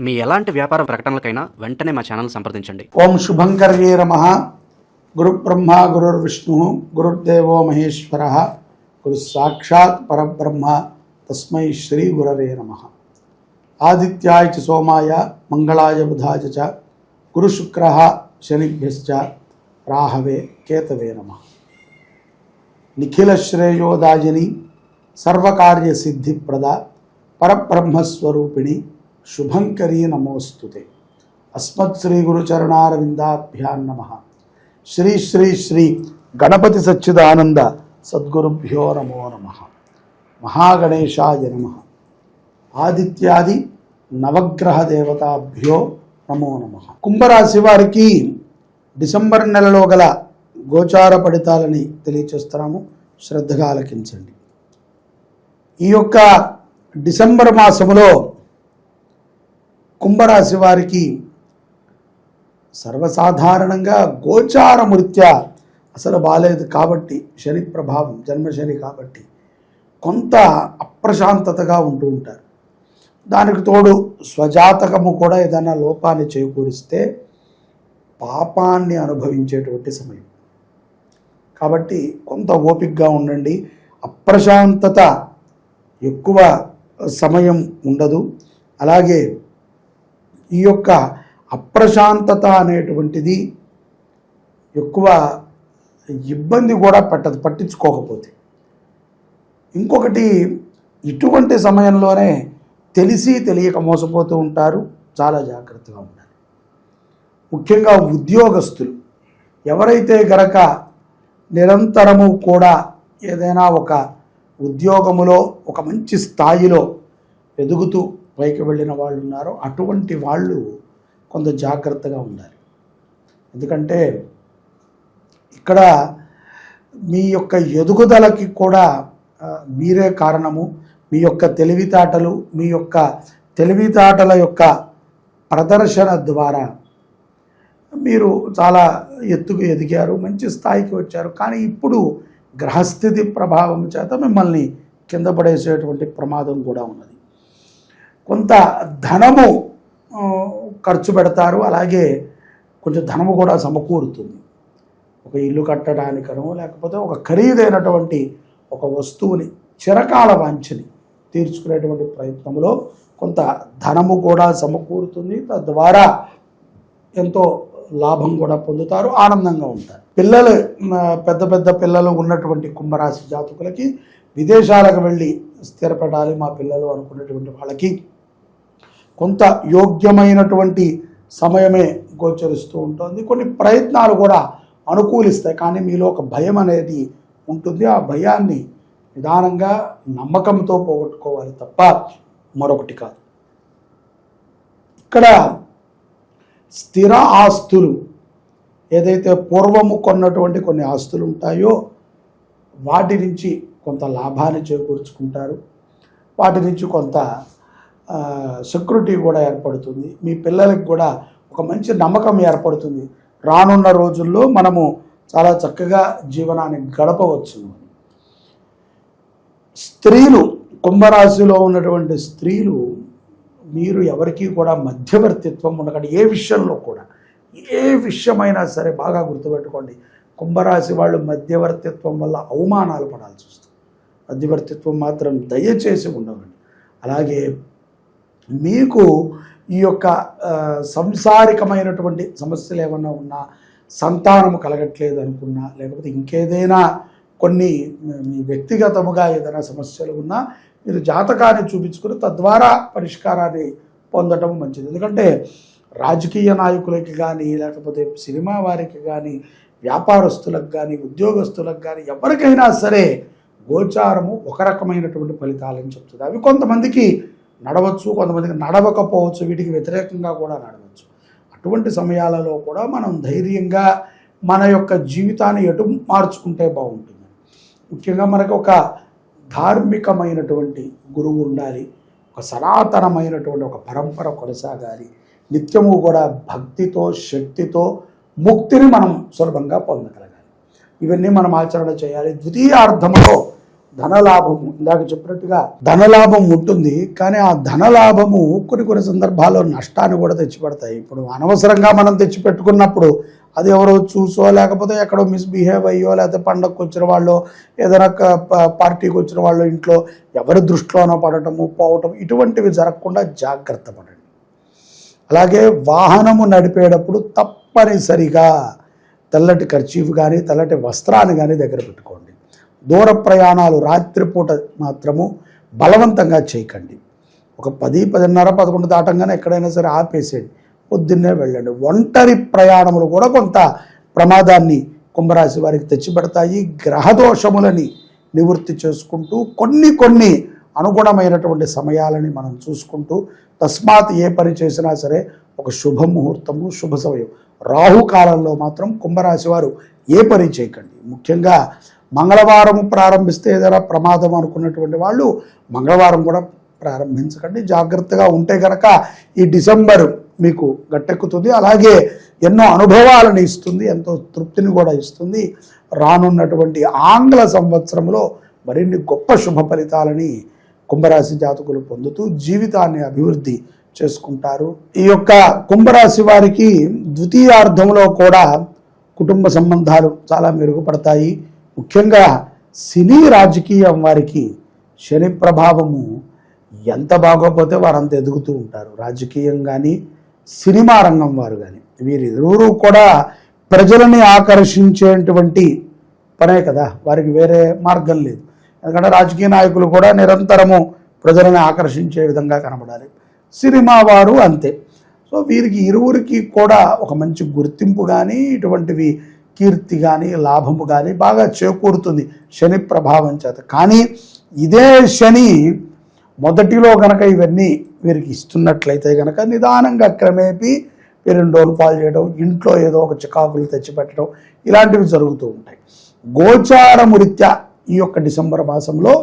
మీ ఎలాంటి వ్యాపార ప్రకటనలకైనా వెంటనే మా ఛానల్ సంప్రదించండి. ఓం శుభంకర్యే నమః. గురు బ్రహ్మ గురుర్విష్ణు గురుర్దేవో మహేశ్వర గురు సాక్షాత్ పరబ్రహ్మ తస్మై శ్రీ గురవే నమః. ఆదిత్యాయ చ సోమాయ మంగళాయ బుధాయ చ గురు శుక్ర శనిభ్యశ్చ రాహవే కేతవే నమః. నిఖిల శ్రేయోదాయిని సర్వకార్య సిద్ధిప్రద పరబ్రహ్మస్వరూపిణి శుభంకరీ నమోస్తుతే. అస్మత్ శ్రీ గురుచరణారవిందాభ్యాం నమః. శ్రీ శ్రీ శ్రీ గణపతి సచ్చిదానంద సద్గురుభ్యో నమో నమః. మహాగణేశాయ నమః. ఆదిత్యాది నవగ్రహ దేవతాభ్యో నమో నమః. కుంభరాశి వారికి డిసెంబర్ నెలలో గల గోచార ఫలితాలని తెలియచేస్తున్నాము, శ్రద్ధగా ఆలకించండి. ఈ యొక్క డిసెంబర్ మాసములో కుంభరాశి వారికి సర్వసాధారణంగా గోచారమృత్యా అసలు బాలేదు కాబట్టి, శని ప్రభావం జన్మశని కాబట్టి కొంత అప్రశాంతతగా ఉంటూ ఉంటారు. దానికి తోడు స్వజాతకము కూడా ఏదైనా లోపాన్ని చేకూరిస్తే పాపాన్ని అనుభవించేటువంటి సమయం కాబట్టి కొంత ఓపికగా ఉండండి. అప్రశాంతత ఎక్కువ సమయం ఉండదు. అలాగే ఈ యొక్క అప్రశాంతత అనేటువంటిది ఎక్కువ ఇబ్బంది కూడా పట్టించుకోకపోతే. ఇంకొకటి, ఇటువంటి సమయంలోనే తెలిసి తెలియక మోసపోతూ ఉంటారు, చాలా జాగ్రత్తగా ఉండాలి. ముఖ్యంగా ఉద్యోగస్తులు ఎవరైతే గనక నిరంతరము కూడా ఏదైనా ఒక ఉద్యోగములో ఒక మంచి స్థాయిలో ఎదుగుతూ పైకి వెళ్ళిన వాళ్ళు ఉన్నారో అటువంటి వాళ్ళు కొంత జాగ్రత్తగా ఉండాలి. ఎందుకంటే ఇక్కడ మీ యొక్క ఎదుగుదలకి కూడా మీరే కారణము. మీ యొక్క తెలివితేటల యొక్క ప్రదర్శన ద్వారా మీరు చాలా ఎత్తుకు ఎదిగారు, మంచి స్థాయికి వచ్చారు. కానీ ఇప్పుడు గ్రహస్థితి ప్రభావం చేత మిమ్మల్ని కింద పడేసేటువంటి ప్రమాదం కూడా ఉన్నది. కొంత ధనము ఖర్చు పెడతారు, అలాగే కొంచెం ధనము కూడా సమకూరుతుంది. ఒక ఇల్లు కట్టడానికనో లేకపోతే ఒక ఖరీదైనటువంటి ఒక వస్తువుని చిరకాల వాంఛని తీర్చుకునేటువంటి ప్రయత్నంలో కొంత ధనము కూడా సమకూరుతుంది. తద్వారా ఎంతో లాభం కూడా పొందుతారు, ఆనందంగా ఉంటారు. పెద్ద పెద్ద పిల్లలు ఉన్నటువంటి కుంభరాశి జాతకులకి విదేశాలకు వెళ్ళి స్థిరపడాలి మా పిల్లలు అనుకున్నటువంటి వాళ్ళకి కొంత యోగ్యమైనటువంటి సమయమే గోచరిస్తూ ఉంటుంది. కొన్ని ప్రయత్నాలు కూడా అనుకూలిస్తాయి, కానీ మీలో ఒక భయం అనేది ఉంటుంది. ఆ భయాన్ని నిదానంగా నమ్మకంతో పోగొట్టుకోవాలి తప్ప మరొకటి కాదు. ఇక్కడ స్థిర ఆస్తులు ఏదైతే పూర్వము కొన్నటువంటి కొన్ని ఆస్తులు ఉంటాయో వాటి నుంచి కొంత లాభాన్ని చేకూర్చుకుంటారు. వాటి నుంచి కొంత సెక్యూరిటీ కూడా ఏర్పడుతుంది. మీ పిల్లలకి కూడా ఒక మంచి నమ్మకం ఏర్పడుతుంది. రానున్న రోజుల్లో మనము చాలా చక్కగా జీవనాన్ని గడపవచ్చు. స్త్రీలు, కుంభరాశిలో ఉన్నటువంటి స్త్రీలు, మీరు ఎవరికీ కూడా మధ్యవర్తిత్వం ఉండకండి. ఏ విషయంలో కూడా, ఏ విషయమైనా సరే బాగా గుర్తుపెట్టుకోండి. కుంభరాశి వాళ్ళు మధ్యవర్తిత్వం వల్ల అవమానాలు పడాల్సి వస్తుంది. మధ్యవర్తిత్వం మాత్రం దయచేసి ఉండవండి. అలాగే మీకు ఈ యొక్క సంసారికమైనటువంటి సమస్యలు ఏమన్నా ఉన్నా, సంతానము కలగట్లేదు అనుకున్నా, లేకపోతే ఇంకేదైనా కొన్ని మీ వ్యక్తిగతముగా ఏదైనా సమస్యలు ఉన్నా మీరు జాతకాన్ని చూపించుకుని తద్వారా పరిష్కారాన్ని పొందటం మంచిది. ఎందుకంటే రాజకీయ నాయకులకి కానీ, లేకపోతే సినిమా వారికి కానీ, వ్యాపారస్తులకు కానీ, ఉద్యోగస్తులకు కానీ ఎవరికైనా సరే గోచారము ఒక రకమైనటువంటి ఫలితాలని చెప్తుంది. అవి కొంతమందికి నడవచ్చు, కొంతమందికి నడవకపోవచ్చు, వీటికి వ్యతిరేకంగా కూడా నడవచ్చు. అటువంటి సమయాలలో కూడా మనం ధైర్యంగా మన యొక్క జీవితాన్ని ఎటు మార్చుకుంటే బాగుంటుంది. ముఖ్యంగా మనకు ఒక ధార్మికమైనటువంటి గురువు ఉండాలి, ఒక సనాతనమైనటువంటి ఒక పరంపర కొనసాగాలి. నిత్యము కూడా భక్తితో, శక్తితో ముక్తిని మనం సులభంగా పొందగలగాలి. ఇవన్నీ మనం ఆచరణ చేయాలి. ద్వితీయార్థంలో ధనలాభము ఇందాక చెప్పినట్టుగా ధనలాభం ఉంటుంది, కానీ ఆ ధనలాభము కొన్ని సందర్భాల్లో నష్టాన్ని కూడా తెచ్చిపెడతాయి. ఇప్పుడు అనవసరంగా మనం తెచ్చిపెట్టుకున్నప్పుడు అది ఎవరో చూసో లేకపోతే ఎక్కడో మిస్బిహేవ్ అయ్యో లేకపోతే పండగకు వచ్చిన వాళ్ళు ఏదైనా పార్టీకి వచ్చిన వాళ్ళు ఇంట్లో ఎవరి దృష్టిలోనో పడటము పోవటం ఇటువంటివి జరగకుండా జాగ్రత్త పడండి. అలాగే వాహనము నడిపేటప్పుడు తప్పనిసరిగా తెల్లటి కర్చీఫ్ కానీ తెల్లటి వస్త్రాన్ని కానీ దగ్గర పెట్టుకోండి. దూర ప్రయాణాలు రాత్రిపూట మాత్రము బలవంతంగా చేయకండి. ఒక 10, 10:30, 11 దాటంగానే ఎక్కడైనా సరే ఆపేసేయండి, పొద్దున్నే వెళ్ళండి. ఒంటరి ప్రయాణములు కూడా కొంత ప్రమాదాన్ని కుంభరాశి వారికి తెచ్చిపెడతాయి. గ్రహదోషములని నివృత్తి చేసుకుంటూ కొన్ని అనుగుణమైనటువంటి సమయాలని మనం చూసుకుంటూ తస్మాత్ ఏ పని చేసినా సరే ఒక శుభముహూర్తము శుభ సమయం రాహుకాలంలో మాత్రం కుంభరాశి వారు ఏ పని చేయకండి. ముఖ్యంగా మంగళవారం ప్రారంభిస్తే ఏదైనా ప్రమాదం అనుకున్నటువంటి వాళ్ళు మంగళవారం కూడా ప్రారంభించకండి. జాగ్రత్తగా ఉంటే కనుక ఈ డిసెంబర్ మీకు గట్టెక్కుతుంది. అలాగే ఎన్నో అనుభవాలను ఇస్తుంది, ఎంతో తృప్తిని కూడా ఇస్తుంది. రానున్నటువంటి ఆంగ్ల సంవత్సరంలో మరిన్ని గొప్ప శుభ ఫలితాలని కుంభరాశి జాతకులు పొందుతూ జీవితాన్ని అభివృద్ధి చేసుకుంటారు. ఈ యొక్క కుంభరాశి వారికి ద్వితీయార్థంలో కూడా కుటుంబ సంబంధాలు చాలా మెరుగుపడతాయి. ముఖ్యంగా సినీ రాజకీయం వారికి శని ప్రభావము ఎంత బాగోపోతే వారు అంత ఎదుగుతూ ఉంటారు. రాజకీయం కానీ సినిమా రంగం వారు కానీ వీరిరువురు కూడా ప్రజలని ఆకర్షించేటువంటి పనే కదా, వారికి వేరే మార్గం లేదు. ఎందుకంటే రాజకీయ నాయకులు కూడా నిరంతరము ప్రజలను ఆకర్షించే విధంగా కనబడాలి, సినిమా వారు అంతే. సో వీరికి ఇరువురికి కూడా ఒక మంచి గుర్తింపు కానీ ఇటువంటివి కీర్తి కానీ లాభము కానీ బాగా చేకూరుతుంది శని ప్రభావం చేత. కానీ ఇదే శని మొదటిలో కనుక ఇవన్నీ వీరికి ఇస్తున్నట్లయితే కనుక నిదానంగా క్రమేపీ వీరిని డోల్ఫాల్ చేయడం, ఇంట్లో ఏదో ఒక చికాకులు తెచ్చిపెట్టడం ఇలాంటివి జరుగుతూ ఉంటాయి. గోచారమురీత్యా ఈ యొక్క డిసెంబర్ మాసంలో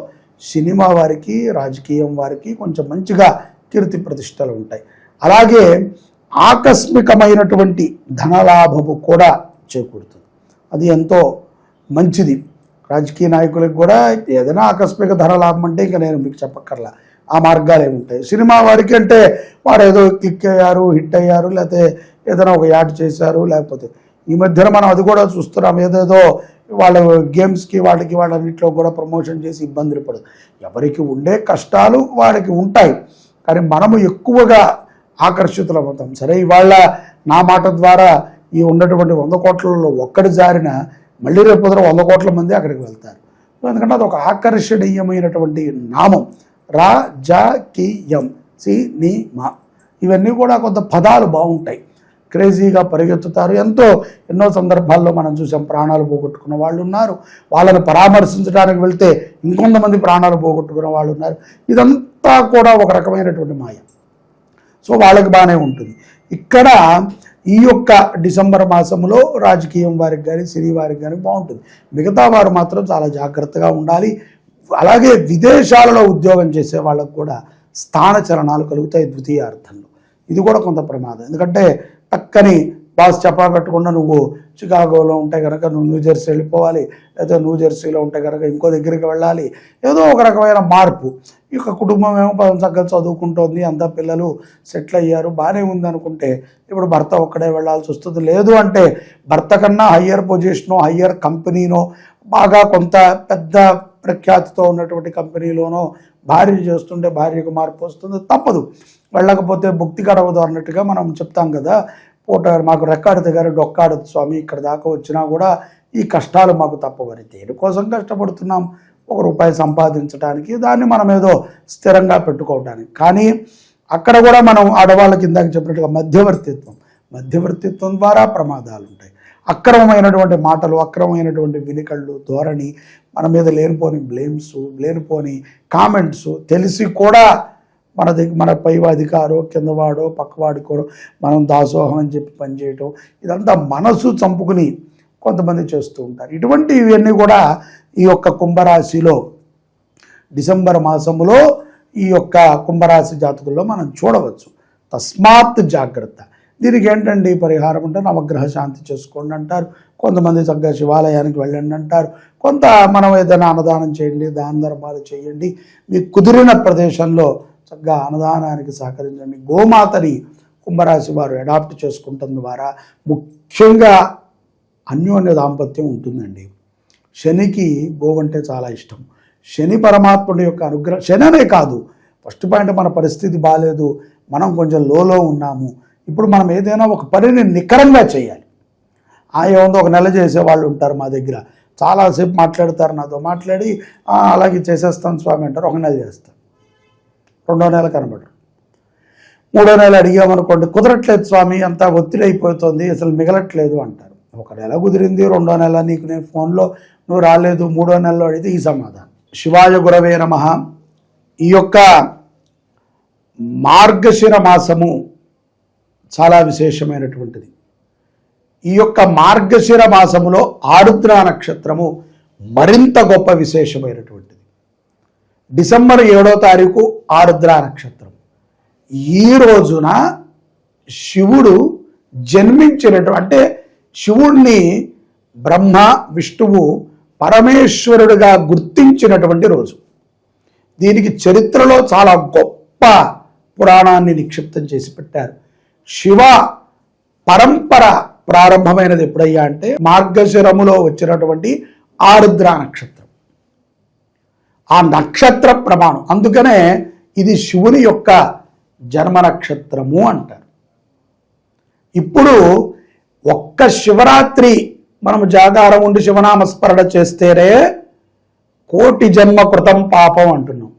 సినిమా వారికి రాజకీయం వారికి కొంచెం మంచిగా కీర్తి ప్రతిష్టలు ఉంటాయి. అలాగే ఆకస్మికమైనటువంటి ధనలాభము కూడా చేకూరుతుంది, అది ఎంతో మంచిది. రాజకీయ నాయకులకు కూడా ఏదైనా ఆకస్మిక ధనలాభం అంటే ఇంకా నేను మీకు చెప్పక్కర్లా, ఆ మార్గాలు ఏముంటాయి. సినిమా వారికి అంటే వారు ఏదో క్లిక్ అయ్యారు, హిట్ అయ్యారు, లేకపోతే ఏదైనా ఒక యాడ్ చేశారు, లేకపోతే ఈ మధ్యన మనం అది కూడా చూస్తున్నాం, ఏదేదో వాళ్ళ గేమ్స్కి వాళ్ళన్నింటిలో కూడా ప్రమోషన్ చేసి ఇబ్బందులు పడదు. ఎవరికి ఉండే కష్టాలు వారికి ఉంటాయి, కానీ మనము ఎక్కువగా ఆకర్షితులవుతాం. సరే ఇవాళ నా మాట ద్వారా ఈ ఉన్నటువంటి 100 కోట్లలో ఒక్కడి జారిన మళ్ళీ రేపు 100 కోట్ల మంది అక్కడికి వెళ్తారు. ఎందుకంటే అది ఒక ఆకర్షణీయమైనటువంటి నామం. రాజకీయం, సినిమా ఇవన్నీ కూడా కొంత పదాలు బాగుంటాయి, క్రేజీగా పరిగెత్తుతారు. ఎన్నో సందర్భాల్లో మనం చూసాం, ప్రాణాలు పోగొట్టుకున్న వాళ్ళు ఉన్నారు, వాళ్ళని పరామర్శించడానికి వెళ్తే ఇంకొంతమంది ప్రాణాలు పోగొట్టుకున్న వాళ్ళు ఉన్నారు. ఇదంతా కూడా ఒక రకమైనటువంటి మాయ. సో వాళ్ళకి బాగానే ఉంటుంది. ఇక్కడ ఈ యొక్క డిసెంబర్ మాసంలో రాజకీయం వారికి కానీ సినీ వారికి కానీ బాగుంటుంది. మిగతా వారు మాత్రం చాలా జాగ్రత్తగా ఉండాలి. అలాగే విదేశాలలో ఉద్యోగం చేసే వాళ్ళకు కూడా స్థాన చలనాలు కలుగుతాయి ద్వితీయార్థంలో. ఇది కూడా కొంత ప్రమాదం, ఎందుకంటే టక్కని బాస్ చెప్పబెట్టకుండా నువ్వు చికాగోలో ఉంటే కనుక నువ్వు న్యూజెర్సీ వెళ్ళిపోవాలి, లేదా న్యూజెర్సీలో ఉంటే కనుక ఇంకో దగ్గరికి వెళ్ళాలి, ఏదో ఒక రకమైన మార్పు. ఇక కుటుంబం ఏమో చక్కగా చదువుకుంటోంది, అంతా పిల్లలు సెటిల్ అయ్యారు, బాగానే ఉంది అనుకుంటే ఇప్పుడు భర్త ఒక్కడే వెళ్ళాల్సి వస్తుంది. లేదు అంటే భర్త కన్నా హయ్యర్ పొజిషనో హయ్యర్ కంపెనీనో బాగా కొంత పెద్ద ప్రఖ్యాతితో ఉన్నటువంటి కంపెనీలోనో భార్య చేస్తుంటే భార్యకు మార్పు వస్తుంది, తప్పదు. వెళ్ళకపోతే భుక్తి గడవదు అన్నట్టుగా మనం చెప్తాం కదా. పూట మాకు రెక్కాడితే గారు డొక్కాడదు స్వామి, ఇక్కడ దాకా వచ్చినా కూడా ఈ కష్టాలు మాకు తప్పవని. దేనికోసం కష్టపడుతున్నాం? ₹1 సంపాదించడానికి, దాన్ని మనం ఏదో స్థిరంగా పెట్టుకోవడానికి. కానీ అక్కడ కూడా మనం ఆడవాళ్ళకి ఇందాక చెప్పినట్టుగా మధ్యవర్తిత్వం ద్వారా ప్రమాదాలు ఉంటాయి. అక్రమమైనటువంటి మాటలు, అక్రమమైనటువంటి వినికళ్ళు, ధోరణి, మన మీద లేనిపోని బ్లేమ్స్, లేనిపోని కామెంట్స్, తెలిసి కూడా మన పై అధికారో కిందవాడో పక్కవాడికో మనం దాసోహం అని చెప్పి పనిచేయటం, ఇదంతా మనసు చంపుకుని కొంతమంది చేస్తూ ఉంటారు. ఇవన్నీ కూడా ఈ యొక్క కుంభరాశిలో డిసెంబర్ మాసంలో ఈ యొక్క కుంభరాశి జాతకుల్లో మనం చూడవచ్చు. తస్మాత్ జాగ్రత్త. దీనికి ఏంటండి పరిహారం అంటే నవగ్రహ శాంతి చేసుకోండి అంటారు, కొంతమంది చక్కగా శివాలయానికి వెళ్ళండి అంటారు, కొంత మనం ఏదైనా అన్నదానం చేయండి, దాన ధర్మాలు చేయండి, మీకు కుదిరిన ప్రదేశంలో చక్కగా అన్నదానానికి సహకరించండి. గోమాతని కుంభరాశి వారు అడాప్ట్ చేసుకుంటం ద్వారా ముఖ్యంగా అన్యోన్య దాంపత్యం ఉంటుందండి. శనికి గోవంటే చాలా ఇష్టం. శని పరమాత్ముడి యొక్క అనుగ్రహం, శని అనే కాదు, ఫస్ట్ పాయింట్ మన పరిస్థితి బాగాలేదు, మనం కొంచెం లోలో ఉన్నాము, ఇప్పుడు మనం ఏదైనా ఒక పనిని నికరంగా చేయాలి. ఏముందో ఒక నెల చేసేవాళ్ళు ఉంటారు మా దగ్గర, చాలాసేపు మాట్లాడతారు నాతో, మాట్లాడి అలాగే చేసేస్తాను స్వామి అంటారు, ఒక నెల చేస్తారు, రెండో నెల కనబడరు, మూడో నెల అడిగామనుకోండి కుదరట్లేదు స్వామి అంతా ఒత్తిడి అయిపోతుంది అసలు మిగలట్లేదు అంటారు. ఒక నెల కుదిరింది, రెండో నెల నీకు నేను ఫోన్లో నువ్వు రాలేదు, మూడో నెలలో అడిగితే ఈ సమాధానం. శివాయ గురవే నమః. ఈ యొక్క మార్గశిర మాసము చాలా విశేషమైనటువంటిది. ఈ యొక్క మార్గశిర మాసములో ఆరుద్ర నక్షత్రము మరింత గొప్ప విశేషమైనటువంటిది. డిసెంబర్ 7వ తారీఖు ఆరుద్ర నక్షత్రం. ఈ రోజున శివుడు జన్మించినటువంటి, అంటే శివుణ్ణి బ్రహ్మ విష్ణువు పరమేశ్వరుడిగా గుర్తించినటువంటి రోజు. దీనికి చరిత్రలో చాలా గొప్ప పురాణాన్ని నిక్షిప్తం చేసి పెట్టారు. శివ పరంపర ప్రారంభమైనది ఎప్పుడయ్యా అంటే మార్గశిరములో వచ్చినటువంటి ఆరుద్ర నక్షత్రం. ఆ నక్షత్ర ప్రమాణం, అందుకనే ఇది శివుని యొక్క జన్మ నక్షత్రము అంటారు. ఇప్పుడు ఒక్క శివరాత్రి మనము జాగారం ఉండి శివనామస్మరణ చేస్తేనే కోటి జన్మ కృతం పాపం అంటున్నాం.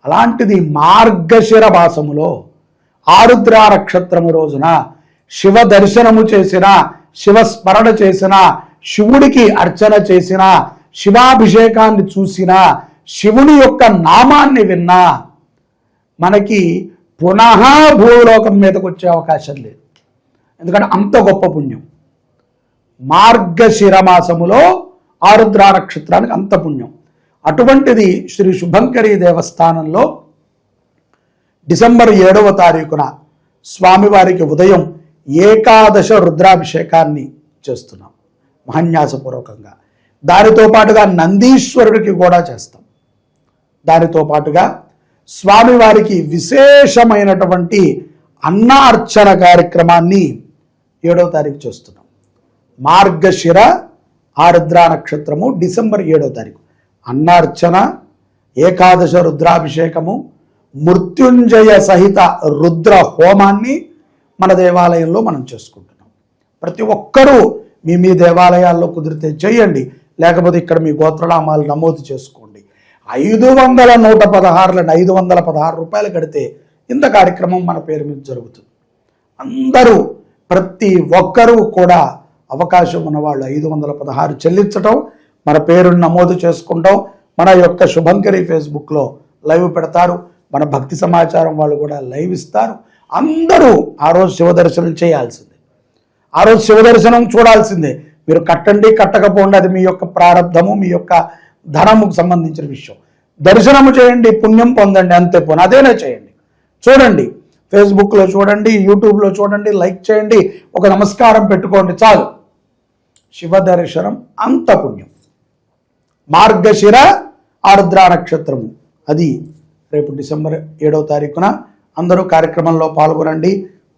అలాంటిది మార్గశిర మాసములో ఆరుద్ర నక్షత్రము రోజున శివ దర్శనము చేసిన, శివస్మరణ చేసిన, శివుడికి అర్చన చేసిన, శివాభిషేకాన్ని చూసిన, శివుని యొక్క నామాన్ని విన్నా మనకి పునః భూలోకం మీదకి వచ్చే అవకాశం లేదు. ఎందుకంటే అంత గొప్ప పుణ్యం. మార్గశిర మాసములో ఆరుద్ర నక్షత్రానికి అంత పుణ్యం. అటువంటిది శ్రీ శుభంకరి దేవస్థానంలో డిసెంబర్ 7వ తారీఖున స్వామివారికి ఉదయం ఏకాదశ రుద్రాభిషేకాన్ని చేస్తున్నాం మహాన్యాసపూర్వకంగా. దానితో పాటుగా నందీశ్వరుడికి కూడా చేస్తాం. దానితో పాటుగా స్వామివారికి విశేషమైనటువంటి అన్నార్చన కార్యక్రమాన్ని 7వ తారీఖు చేస్తున్నాం. మార్గశిర ఆరుద్ర నక్షత్రము డిసెంబర్ 7వ తారీఖు అన్నార్చన, ఏకాదశ రుద్రాభిషేకము, మృత్యుంజయ సహిత రుద్ర హోమాన్ని మన దేవాలయంలో మనం చేసుకుంటున్నాం. ప్రతి ఒక్కరూ మీ మీ దేవాలయాల్లో కుదిరితే చేయండి, లేకపోతే ఇక్కడ మీ గోత్రనామాలు నమోదు చేసుకోండి. 516 రూపాయలు కడితే ఇంత కార్యక్రమం మన పేరు మీద జరుగుతుంది. అందరూ ప్రతి ఒక్కరూ కూడా అవకాశం ఉన్నవాళ్ళు 516 చెల్లించటం, మన పేరును నమోదు చేసుకుంటాం. మన యొక్క శుభంకరి ఫేస్బుక్లో లైవ్ పెడతారు, మన భక్తి సమాచారం వాళ్ళు కూడా లైవ్ ఇస్తారు. అందరూ ఆ రోజు శివదర్శనం చేయాల్సిందే, ఆ రోజు శివదర్శనం చూడాల్సిందే. మీరు కట్టండి కట్టకపోండి, అది మీ యొక్క ప్రారంధము, మీ యొక్క ధనముకు సంబంధించిన విషయం. దర్శనము చేయండి, పుణ్యం పొందండి, అంతే పోనీ అదేనే చేయండి. చూడండి, ఫేస్బుక్లో చూడండి, యూట్యూబ్లో చూడండి, లైక్ చేయండి, ఒక నమస్కారం పెట్టుకోండి, చాలు. శివ దర్శనం అంత పుణ్యం. మార్గశిర ఆరుద్ర నక్షత్రము అది రేపు డిసెంబర్ 7వ తారీఖున. అందరూ కార్యక్రమంలో పాల్గొనండి,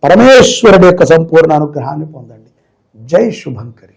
పరమేశ్వరుడి యొక్క సంపూర్ణ అనుగ్రహాన్ని పొందండి. జై శుభంకరి.